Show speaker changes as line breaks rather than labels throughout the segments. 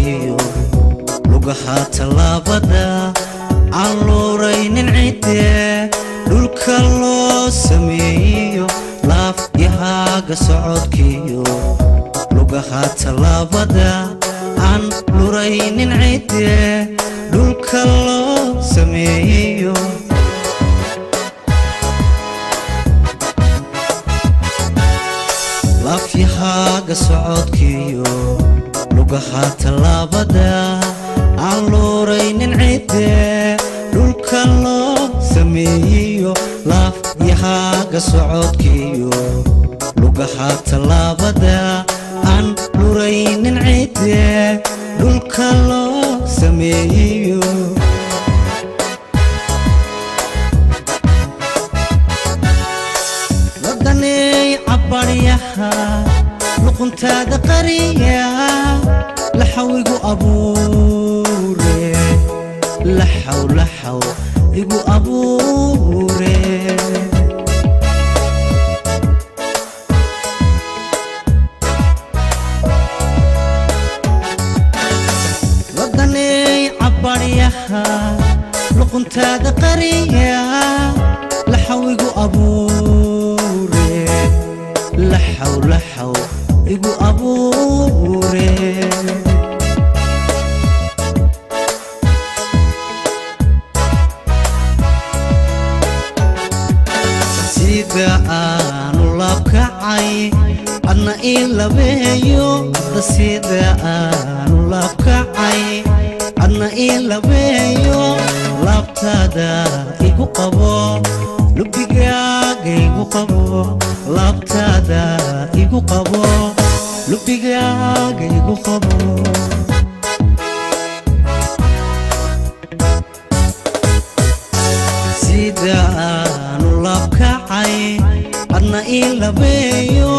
socodkiyo lugaha tallaabada aan luuraynin cidde dhulka loo sameeyo laafyahaaga socodkiyo lugaha tallaabada aan luuraynin cidde dhulka loo sameeyo laafyahaaga socodkiyo lugaha tallaabada aan luuraynin cidde dhulka loo sameeyo laafyahaaga socodkiyo lugaha tallaabada aan luuraynin cidde dhulka loo sameeyo ladanay cabbaryaha luquntaada qariya laxawigu abuure laxaw igu abuure ladanay cabbaryaha luquntaada qariya laxawigu abuure laxaw igu abuure sida aanu laabkacay adna ii labeeyo sida aanu laabkacay adna ii labeeyo laabtaada igu qabo lubigaaga igu qabo laabtaada igu qabo lubigaaga igu qabo sida aanu laabkacay adna ii labeeyo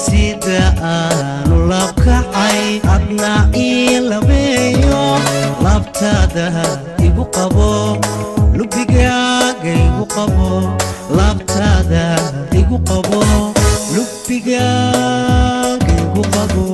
sida aanu laabkacay adna ii labeeyo laabtaada igu qabo lubigaaga igu qabo laabtaada igu qabo lubigaaga igu qabo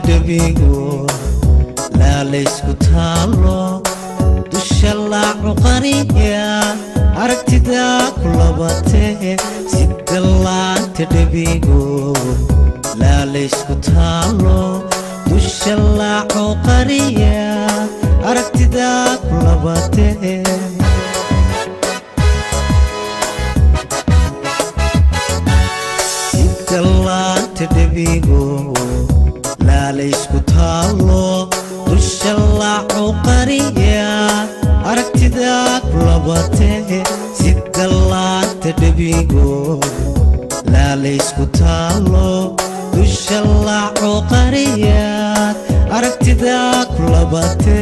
dabigo la laysku taalo dusha laacu qariya aragtida kulabate sida laanta dabigo la laysku taalo dusha laacu qariya aragtida kulabate sida laanta dabigo لا laysku taalo dusha laacu qariya aragtida kulabate sida laanta dabigo la laysku taalo dusha laacu qariya aragtida kulabate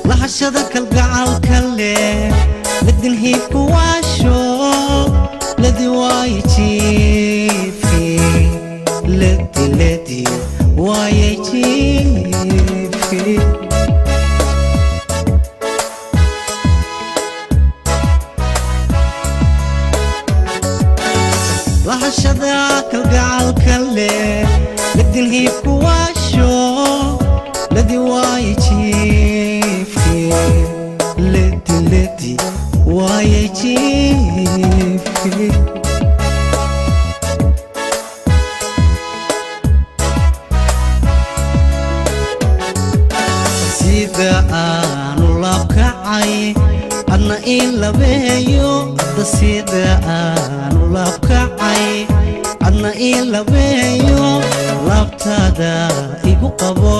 lahashada kalgacalka leh ladin hiibku waasho لدي وايتيفي لدي وايتيفي لحشداك القعالك اللي لدي نهيك واشو لدي وايتيفي لدي وايتيفي sida aanu laabkacay adna ii labeeyo sida aanu laabkacay adna ii labeeyo laabtaada igu qabo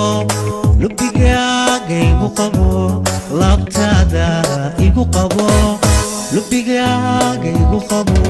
lubigaaga igu qabo laabtaada igu qabo lubigaaga igu qabo